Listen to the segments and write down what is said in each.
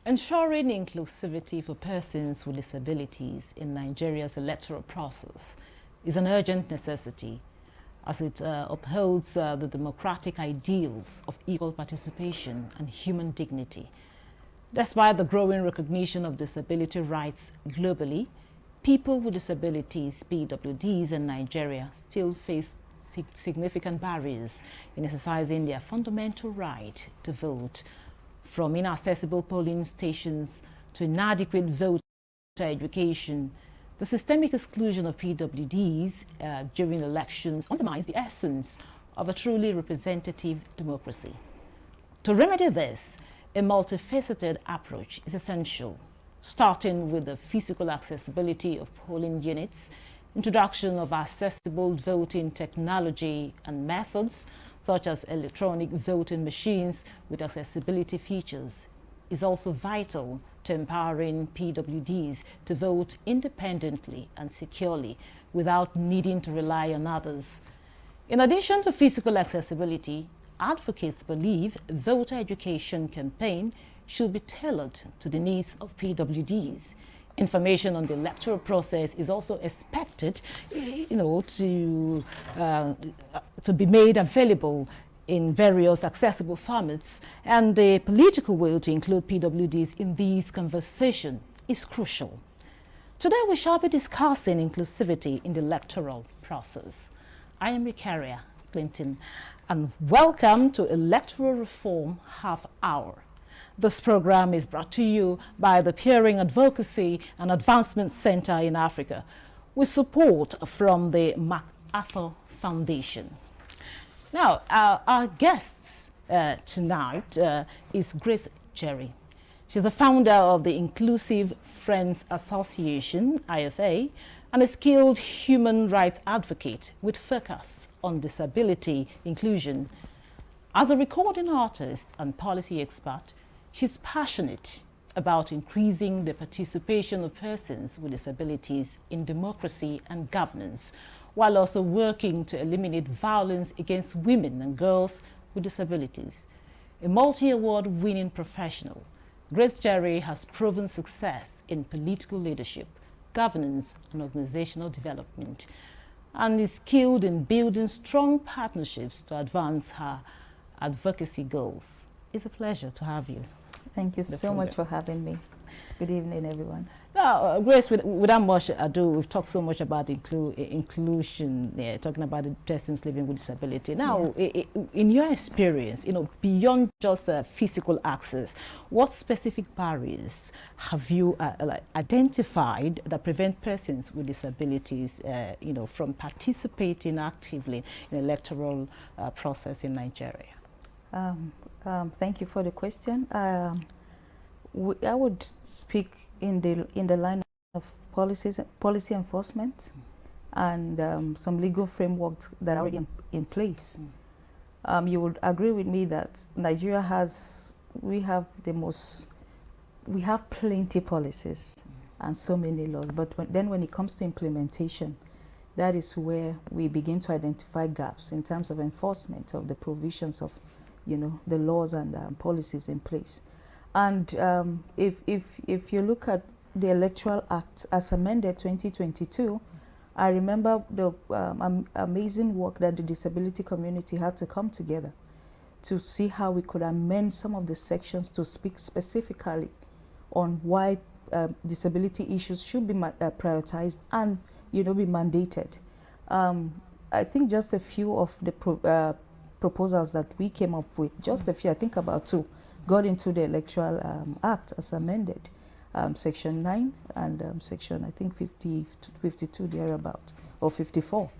Ensuring inclusivity for persons with disabilities in Nigeria's electoral process is an urgent necessity as it upholds the democratic ideals of equal participation and human dignity. Despite the growing recognition of disability rights globally, people with disabilities, PWDs, in Nigeria still face significant barriers in exercising their fundamental right to vote, from inaccessible polling stations to inadequate voter education. The systemic exclusion of PWDs during elections undermines the essence of a truly representative democracy. To remedy this, a multifaceted approach is essential, starting with the physical accessibility of polling units, introduction of accessible voting technology and methods, such as electronic voting machines with accessibility features, is also vital to empowering PWDs to vote independently and securely without needing to rely on others. In addition to physical accessibility, advocates believe voter education campaign should be tailored to the needs of PWDs. Information on the electoral process is also expected, to be made available in various accessible formats, and the political will to include PWDs in these conversations is crucial. Today we shall be discussing inclusivity in the electoral process. I am Rikaria Clinton, and welcome to Electoral Reform Half Hour. This program is brought to you by the Peering Advocacy and Advancement Center in Africa, with support from the MacArthur Foundation. Now, our guest tonight is Grace Jerry. She's the founder of the Inclusive Friends Association, IFA, and a skilled human rights advocate with focus on disability inclusion. As a recording artist and policy expert, she's passionate about increasing the participation of persons with disabilities in democracy and governance, while also working to eliminate violence against women and girls with disabilities. A multi-award winning professional, Grace Jerry has proven success in political leadership, governance, and organizational development, and is skilled in building strong partnerships to advance her advocacy goals. It's a pleasure to have you. Thank you so much for having me. Good evening, everyone. Now, Grace, without much ado, we've talked so much about inclusion, talking about the persons living with disability. Now, in your experience, beyond just physical access, what specific barriers have you identified that prevent persons with disabilities, from participating actively in the electoral process in Nigeria? Thank you for the question. I would speak in the line of policy enforcement and some legal frameworks that are already in place. You would agree with me that Nigeria we have plenty policies and so many laws, but then when it comes to implementation, that is where we begin to identify gaps in terms of enforcement of the provisions of the laws and policies in place. And if you look at the Electoral Act as amended 2022, I remember the amazing work that the disability community had to come together to see how we could amend some of the sections to speak specifically on why disability issues should be prioritized and be mandated. I think just a few of the proposals that we came up with, just a few, I think about two. got into the Electoral Act as amended, Section 9 and Section, I think, 52 thereabout, or 54.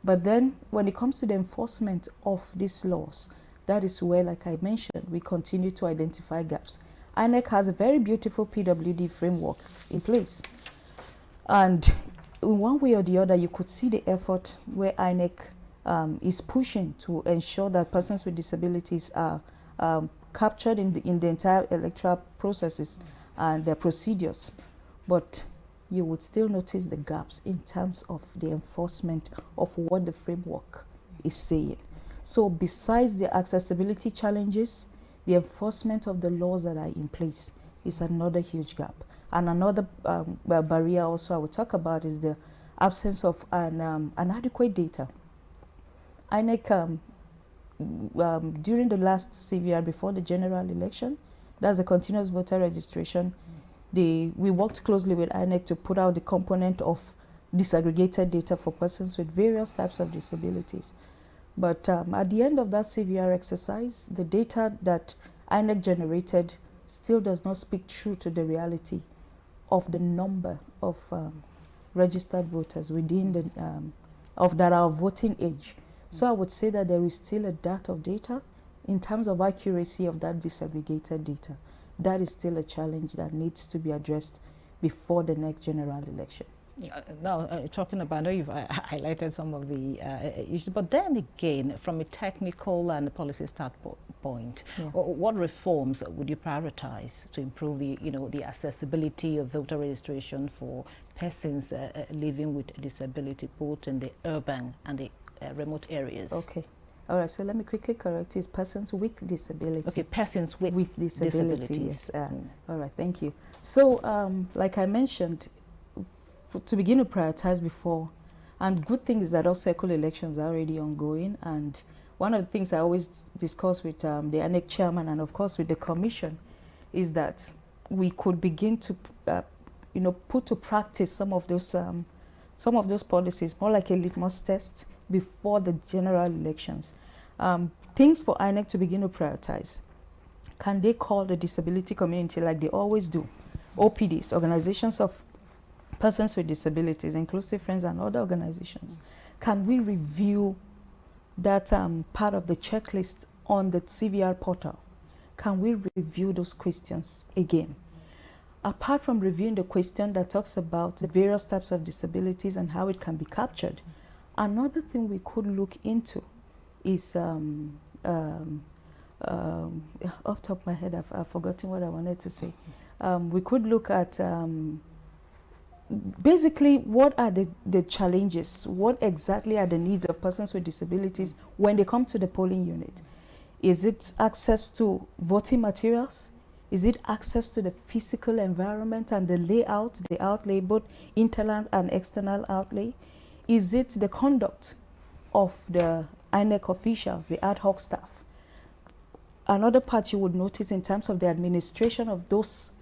But then when it comes to the enforcement of these laws, that is where, like I mentioned, we continue to identify gaps. INEC has a very beautiful PWD framework in place. And in one way or the other, you could see the effort where INEC is pushing to ensure that persons with disabilities are captured in the entire electoral processes and their procedures. But you would still notice the gaps in terms of the enforcement of what the framework is saying. So besides the accessibility challenges, the enforcement of the laws that are in place is another huge gap. And another barrier also I will talk about is the absence of an adequate data. INEC, during the last CVR before the general election, that's the continuous voter registration, we worked closely with INEC to put out the component of disaggregated data for persons with various types of disabilities. But at the end of that CVR exercise, the data that INEC generated still does not speak true to the reality of the number of registered voters within the that are voting age. So I would say that there is still a dearth of data in terms of accuracy of that disaggregated data. That is still a challenge that needs to be addressed before the next general election. Now, talking about, I know you've highlighted some of the issues, but then again, from a technical and policy standpoint, what reforms would you prioritize to improve the, the accessibility of voter registration for persons living with disability, both in the urban and the remote areas? Okay. All right, so let me quickly correct. It's persons with disability. Okay, persons with disabilities. Yes. All right, thank you. So, like I mentioned, to begin to prioritize before, and good thing is that all circle elections are already ongoing, and one of the things I always discuss with the INEC chairman and of course with the commission is that we could begin to put to practice some of those policies, more like a litmus test before the general elections. Things for INEC to begin to prioritize. Can they call the disability community like they always do? OPDs, organizations of persons with disabilities, Inclusive Friends and other organizations. Can we review that part of the checklist on the CVR portal? Can we review those questions again? Apart from reviewing the question that talks about the various types of disabilities and how it can be captured, another thing we could look into is, off the top of my head, I've forgotten what I wanted to say. We could look at basically what are the challenges, what exactly are the needs of persons with disabilities when they come to the polling unit. Is it access to voting materials? Is it access to the physical environment and the layout, the outlay, both internal and external outlay? Is it the conduct of the INEC officials, the ad hoc staff? Another part you would notice in terms of the administration of those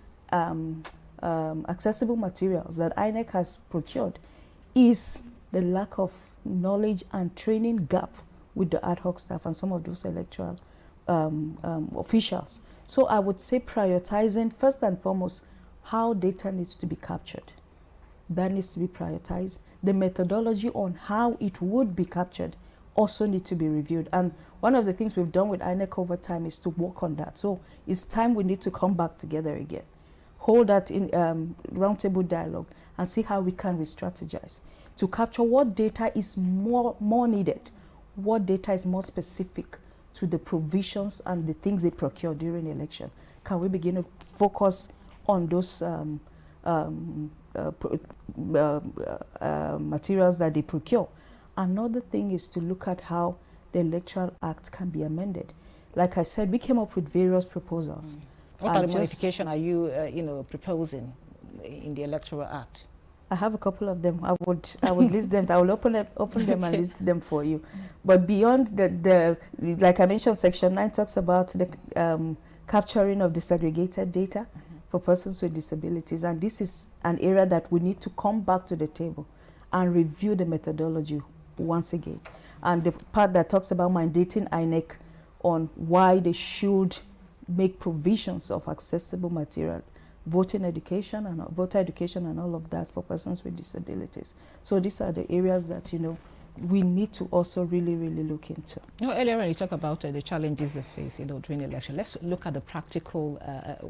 accessible materials that INEC has procured is the lack of knowledge and training gap with the ad hoc staff and some of those electoral officials. So I would say prioritizing first and foremost how data needs to be captured. That needs to be prioritized. The methodology on how it would be captured also needs to be reviewed. And one of the things we've done with INEC over time is to work on that. So it's time we need to come back together again. Hold that in roundtable dialogue and see how we can re-strategize to capture what data is more needed, what data is more specific to the provisions and the things they procure during the election. Can we begin to focus on those materials that they procure? Another thing is to look at how the Electoral Act can be amended. Like I said, we came up with various proposals. What kind of modification are you, proposing in the Electoral Act? I have a couple of them. I would list them. I will open them and list them for you. But beyond the like I mentioned, Section 9 talks about the capturing of disaggregated data for persons with disabilities, and this is an area that we need to come back to the table and review the methodology once again. And the part that talks about mandating INEC on why they should make provisions of accessible material, voter education and all of that for persons with disabilities. So these are the areas that, you know, we need to also really look into. You know, earlier when you talk about the challenges they face, you know, during the election, let's look at the practical,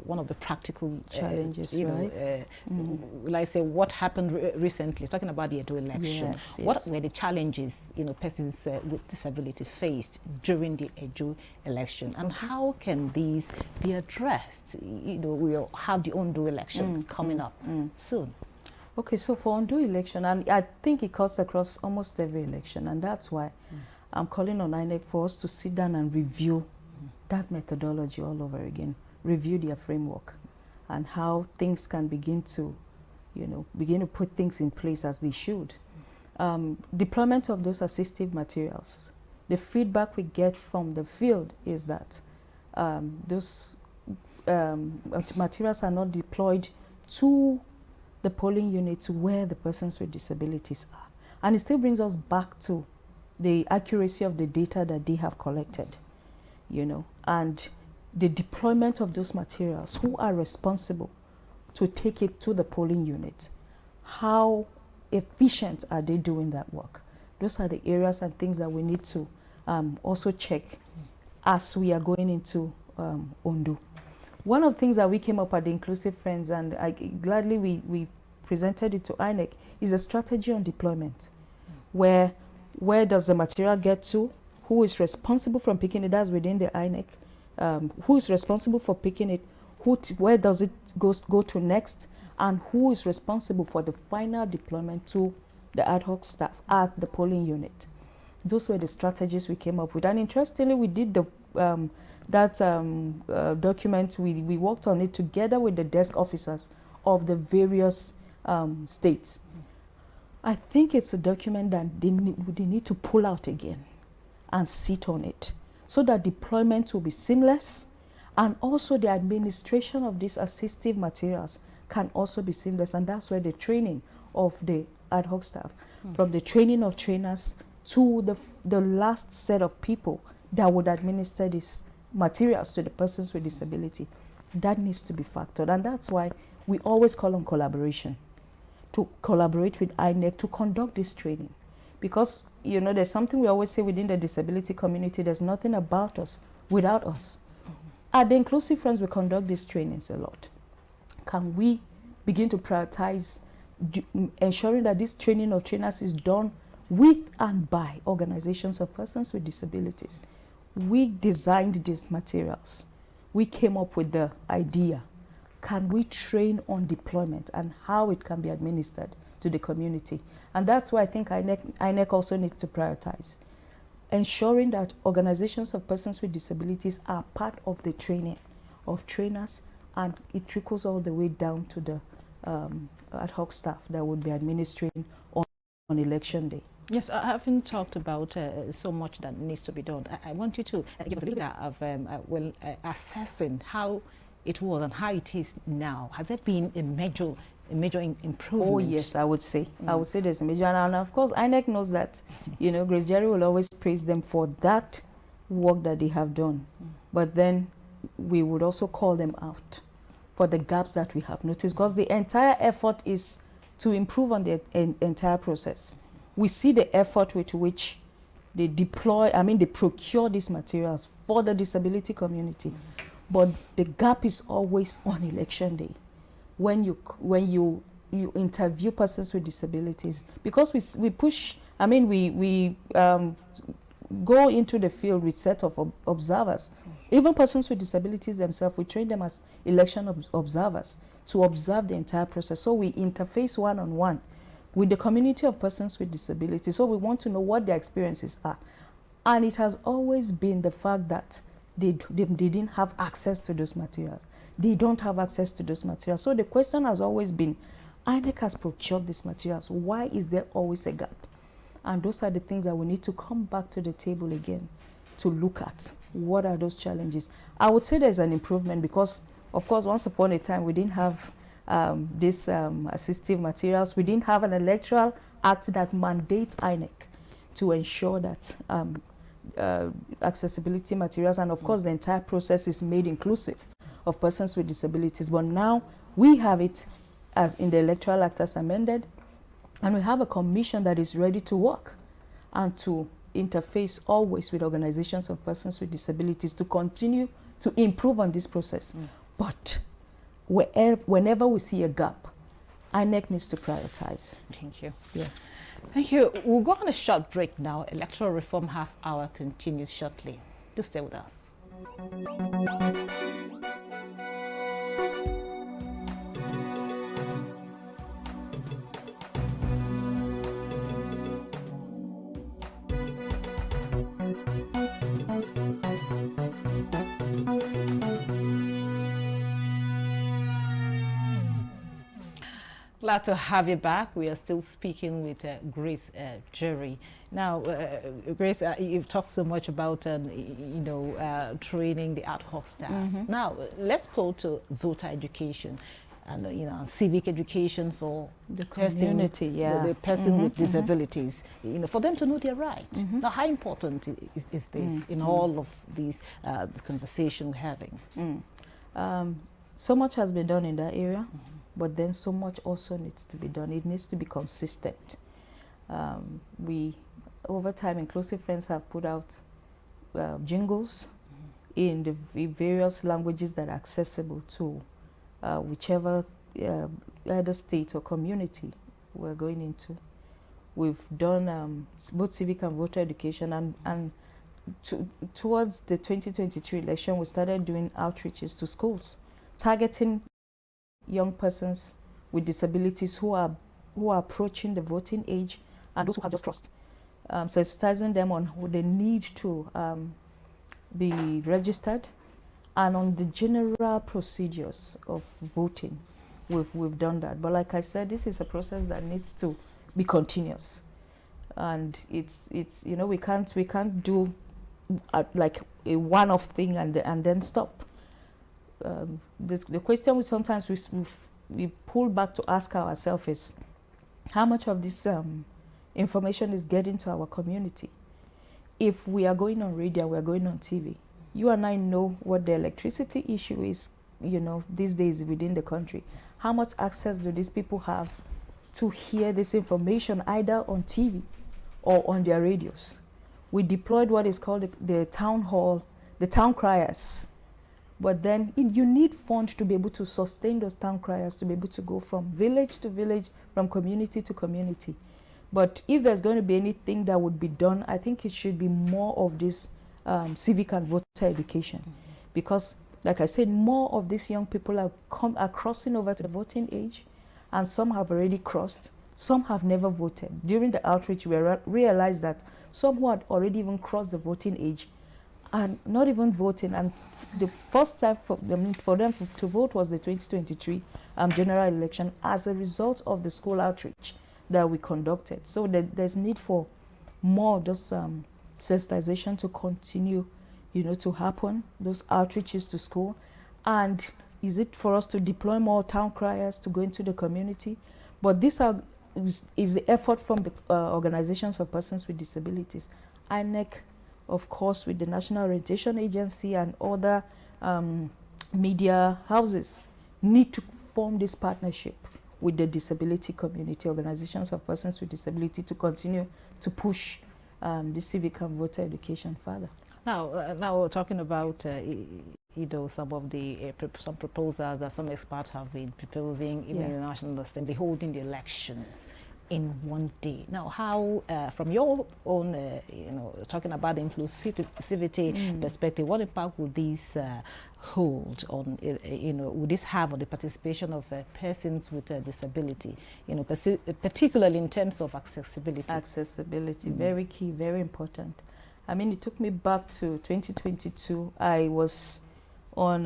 one of the practical challenges, you right? know, will I say what happened recently? Talking about the Edo election, yes, what were the challenges, you know, persons with disability faced during the Edo election, and how can these be addressed? You know, we'll have the Ondo election coming up soon. Okay, so for Ondo election, and I think it cuts across almost every election, and that's why I'm calling on INEC for us to sit down and review that methodology all over again, review their framework, and how things can begin to, you know, begin to put things in place as they should. Deployment of those assistive materials. The feedback we get from the field is that those materials are not deployed to the polling units where the persons with disabilities are. And it still brings us back to the accuracy of the data that they have collected, you know, and the deployment of those materials, who are responsible to take it to the polling unit, how efficient are they doing that work? Those are the areas and things that we need to also check as we are going into Ondo. One of the things that we came up at the Inclusive Friends, and gladly we presented it to INEC, is a strategy on deployment. Where does the material get to? Who is responsible for picking it? That's within the INEC. Who is responsible for picking it? Where does it go to next? And who is responsible for the final deployment to the ad hoc staff at the polling unit? Those were the strategies we came up with. And interestingly, we did the document, we worked on it together with the desk officers of the various states. I think it's a document that they need to pull out again and sit on it so that deployment will be seamless, and also the administration of these assistive materials can also be seamless. And that's where the training of the ad hoc staff, from the training of trainers to the last set of people that would administer these materials to the persons with disability, that needs to be factored. And that's why we always call on collaboration, to collaborate with INEC to conduct this training. Because, you know, there's something we always say within the disability community: there's nothing about us without us. At the Inclusive Friends, we conduct these trainings a lot. Can we begin to prioritize ensuring that this training of trainers is done with and by organizations of persons with disabilities? We designed these materials. We came up with the idea. Can we train on deployment and how it can be administered to the community? And that's why I think INEC also needs to prioritize ensuring that organizations of persons with disabilities are part of the training of trainers, and it trickles all the way down to the ad hoc staff that would be administering on election day. Yes, I haven't talked about so much that needs to be done. I want you to give us a little bit of assessing how it was and how it is now. Has there been a major improvement? Oh yes, I would say. I would say there's a major, and of course INEC knows that. You know, Grace Jerry will always praise them for that work that they have done. But then we would also call them out for the gaps that we have noticed, because the entire effort is to improve on the entire process. We see the effort with which they they procure these materials for the disability community. But the gap is always on election day, when you interview persons with disabilities, because we push. We go into the field with set of observers. Even persons with disabilities themselves, we train them as election observers to observe the entire process. So we interface one-on-one with the community of persons with disabilities. So we want to know what their experiences are. And it has always been the fact that they didn't have access to those materials. They don't have access to those materials. So the question has always been, INEC has procured these materials. Why is there always a gap? And those are the things that we need to come back to the table again to look at. What are those challenges? I would say there's an improvement because, of course, once upon a time, we didn't have these assistive materials. We didn't have an electoral act that mandates INEC to ensure that accessibility materials, and of course the entire process is made inclusive of persons with disabilities. But now we have it as in the Electoral Act as amended, and we have a commission that is ready to work and to interface always with organizations of persons with disabilities to continue to improve on this process. But whenever we see a gap, INEC needs to prioritize. Thank you. Yeah. Thank you. We'll go on a short break now. Electoral Reform Half Hour continues shortly. Do stay with us. Glad to have you back. We are still speaking with Grace Jerry. Now, Grace, you've talked so much about, training the ad hoc staff. Now, let's go to voter education and, civic education for the community, the person with disabilities, for them to know their rights. Now, how important is this in all of these conversation we're having? So much has been done in that area. But then so much also needs to be done. It needs to be consistent. Over time, Inclusive Friends have put out jingles in the various languages that are accessible to whichever either state or community we're going into. We've done both civic and voter education, and towards the 2023 election, we started doing outreaches to schools, targeting young persons with disabilities who are approaching the voting age and those who have just crossed. Sensitizing them on the need to be registered and on the general procedures of voting. We've done that. But like I said, this is a process that needs to be continuous. And it's we can't do like a one-off thing and then stop. The question we sometimes we pull back to ask ourselves is, how much of this information is getting to our community? If we are going on radio, we are going on TV, you and I know what the electricity issue is, these days within the country. How much access do these people have to hear this information either on TV or on their radios? We deployed what is called the town hall, the town criers. But then you need funds to be able to sustain those town criers, to be able to go from village to village, from community to community. But if there's going to be anything that would be done, I think it should be more of this civic and voter education. Because, like I said, more of these young people are crossing over to the voting age, and some have already crossed, some have never voted. During the outreach, we realized that some who had already even crossed the voting age and not even voting, and the first time for them to vote was the 2023 general election as a result of the school outreach that we conducted. So there's need for more of those sensitization to continue, to happen, those outreaches to school. And is it for us to deploy more town criers to go into the community? But this is the effort from the organizations of persons with disabilities. INEC, of course, with the National Orientation Agency and other media houses, need to form this partnership with the disability community, organizations of persons with disability, to continue to push the civic and voter education further. Now we're talking about some of the some proposals that some experts have been proposing, even in the National Assembly, holding the elections in one day. Now, how, from your own, talking about the inclusivity perspective, what impact will these hold on, would this have on the participation of persons with a disability, particularly in terms of accessibility? Accessibility, very key, very important. I mean, it took me back to 2022. I was on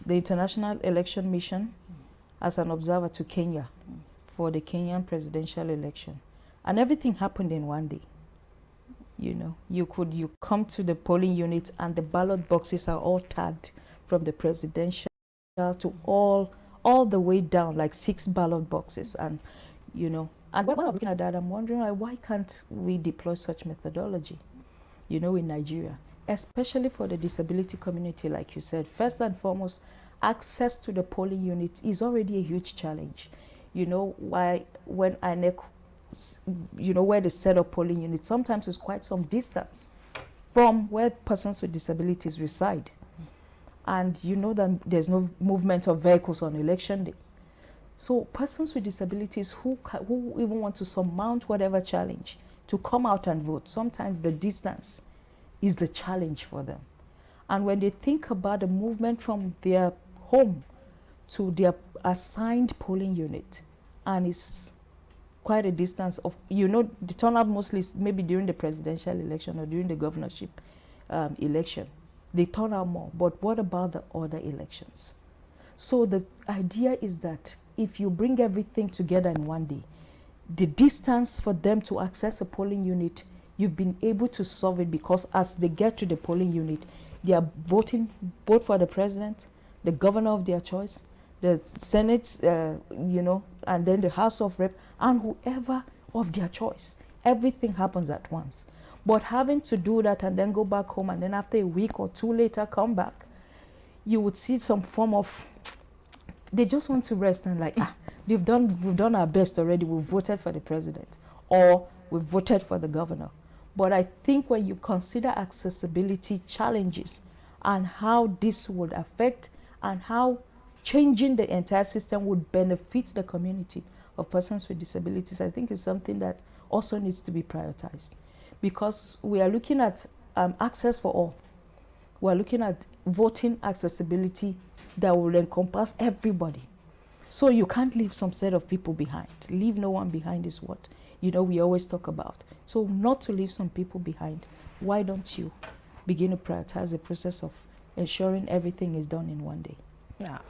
the International Election Mission as an observer to Kenya for the Kenyan presidential election. And everything happened in one day. You come to the polling units and the ballot boxes are all tagged from the presidential to all the way down, like 6 ballot boxes. And, and when I was looking at that, I'm wondering, why can't we deploy such methodology? you know, in Nigeria, especially for the disability community, like you said. First and foremost, access to the polling unit is already a huge challenge. You know, why when INEC, you know, where they set up polling units, sometimes it's quite some distance from where persons with disabilities reside. And you know that there's no movement of vehicles on election day. So persons with disabilities who even want to surmount whatever challenge to come out and vote, sometimes the distance is the challenge for them. And when they think about the movement from their home to their assigned polling unit, and it's quite a distance of, you know, the turnout mostly is maybe during the presidential election or during the governorship election. They turn out more, but what about the other elections? So the idea is that if you bring everything together in one day, the distance for them to access a polling unit, you've been able to solve it, because as they get to the polling unit, they are voting both for the president, the governor of their choice, the Senate, you know, and then the House of Rep, and whoever of their choice. Everything happens at once. But having to do that and then go back home, and then after a week or two later come back, you would see some form of, they just want to rest and like, we've done our best already. We've voted for the president, or we've voted for the governor. But I think when you consider accessibility challenges and how this would affect and how changing the entire system would benefit the community of persons with disabilities, I think is something that also needs to be prioritized, because we are looking at access for all. We're looking at voting accessibility that will encompass everybody. So you can't leave some set of people behind. Leave no one behind is what, you know, we always talk about. So not to leave some people behind, why don't you begin to prioritize the process of ensuring everything is done in one day? Now,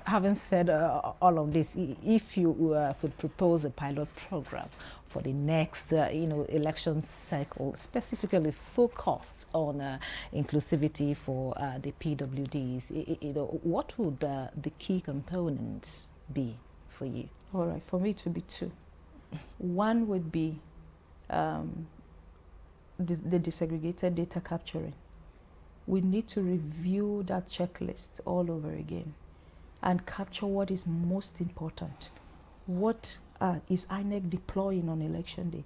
having said all of this, if you could propose a pilot program for the next, you know, election cycle, specifically focused on inclusivity for the PWDs, you know, what would the key components be for you? All right, for me it would be two. One would be the disaggregated data capturing. We need to review that checklist all over again and capture what is most important. What is INEC deploying on election day?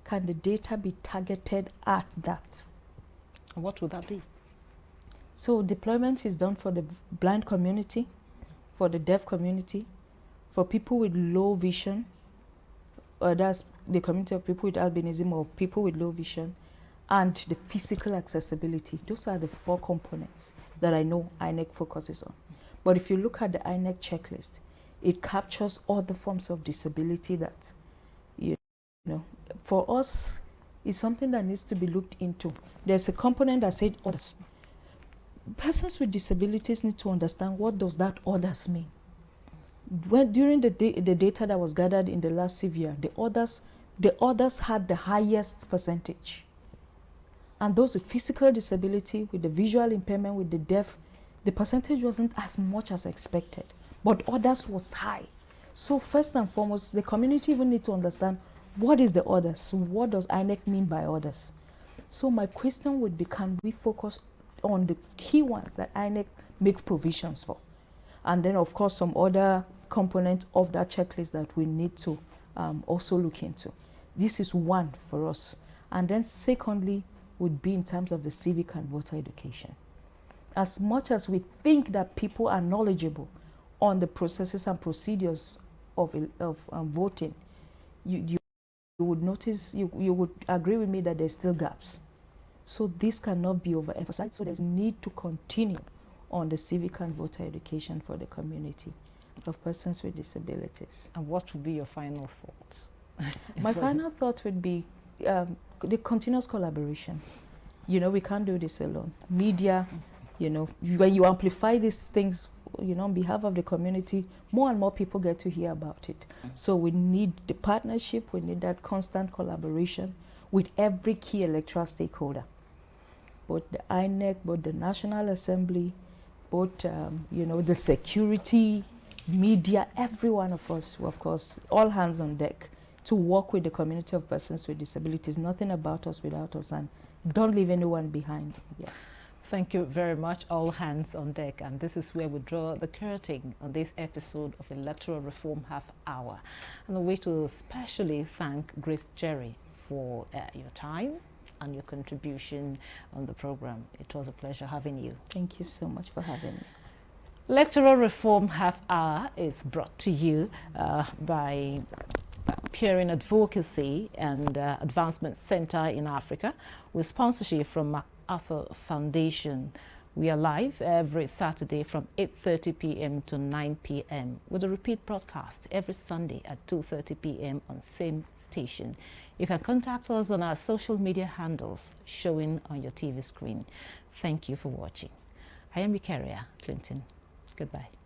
Can the data be targeted at that? What would that be? So deployment is done for the blind community, for the deaf community, for people with low vision, or that's the community of people with albinism or people with low vision, and the physical accessibility. Those are the four components that I know INEC focuses on. But if you look at the INEC checklist, it captures all the forms of disability that, you know, for us, is something that needs to be looked into. There's a component that said others. Persons with disabilities need to understand, what does that others mean? When, during the data that was gathered in the last CVR, the others had the highest percentage. And those with physical disability, with the visual impairment, with the deaf, the percentage wasn't as much as expected, but others was high. So first and foremost, the community even need to understand, what is the others? What does INEC mean by others? So my question would be, can we focus on the key ones that INEC make provisions for? And then of course some other component of that checklist that we need to also look into. This is one for us. And then secondly, would be in terms of the civic and voter education. As much as we think that people are knowledgeable on the processes and procedures of voting, you would notice, you would agree with me that there's still gaps. So this cannot be overemphasized. So there's need to continue on the civic and voter education for the community of persons with disabilities. And what would be your final thoughts? My final thought would be the continuous collaboration. You know, we can't do this alone. Media, you know, when you amplify these things, you know, on behalf of the community, more and more people get to hear about it. So we need the partnership, we need that constant collaboration with every key electoral stakeholder. Both the INEC, both the National Assembly, both, you know, the security, media, every one of us, of course, all hands on deck to work with the community of persons with disabilities. Nothing about us without us, and don't leave anyone behind. Yeah. Thank you very much. All hands on deck. And this is where we draw the curtain on this episode of Electoral Reform Half Hour. And I wish to especially thank Grace Jerry for your time and your contribution on the program. It was a pleasure having you. Thank you so much for having me. Electoral Reform Half Hour is brought to you by Peering Advocacy and Advancement Center in Africa with sponsorship from MacArthur Foundation. We are live every Saturday from 8:30 p.m. to 9 p.m. with a repeat broadcast every Sunday at 2:30 p.m. on same station. You can contact us on our social media handles showing on your TV screen. Thank you for watching. I am Ikaria Clinton. Goodbye.